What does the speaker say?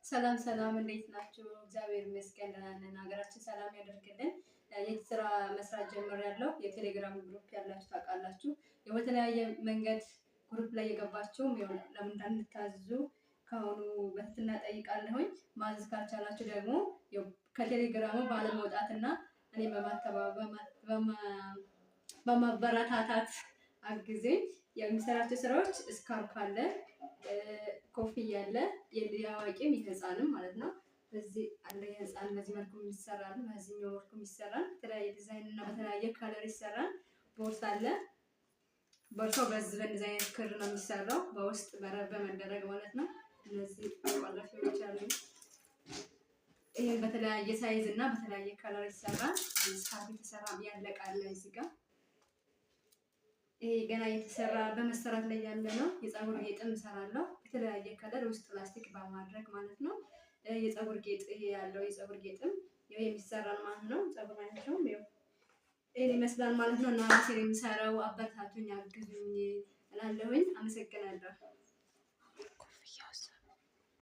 ሰላም ሰላም፣ እንዴት ናችሁ? እግዚአብሔር ይመስገን ደህና ነን። ሀገራችን ሰላም ያደርግልን። የት ስራ መስራት ጀምሬያለሁ። የቴሌግራም ግሩፕ ያላችሁ ታውቃላችሁ። በተለያየ መንገድ ግሩፕ ላይ የገባችሁም ለምን እንዳንታዘዙ ከአሁኑ በትህትና ጠይቃለሁኝ። ማዘዝ ካልቻላችሁ ደግሞ ከቴሌግራሙ ባለመውጣትና እኔ በማበረታታት አግዙኝ። የሚሰራቸው ስራዎች ስካርፕ አለ፣ ኮፍያ አለ፣ የአዋቂም የህፃንም ማለት ነው። በዚህ አንደ የህፃን በዚህ መልኩ ይሰራል፣ በዚህኛው መልኩ ይሰራል። በተለያየ ዲዛይን እና በተለያየ ከለር ይሰራል። ቦርሳ አለ። ቦርሳው በዚህ አይነት ክር ነው የሚሰራው፣ በውስጥ በመደረግ ማለት ነው። እነዚህ አቋላፊዎች አሉ። ይሄ በተለያየ ሳይዝ እና በተለያየ ከለር ይሰራል። ስካርፕ የተሰራ ያለቃል እዚህ ጋር። ይሄ ገና የተሰራ በመሰራት ላይ ያለ ነው። የፀጉር ጌጥም እሰራለሁ የተለያየ ከለር ውስጥ ፕላስቲክ በማድረግ ማለት ነው። የፀጉር ጌጥ ይሄ ያለው የፀጉር ጌጥም የሚሰራል ማለት ነው። ፀጉር አይነቱም ይሄን ይመስላል ማለት ነው። እና ራሴን የምሰራው አበረታቱኝ፣ አግዙኝ እላለሁኝ። አመሰግናለሁ።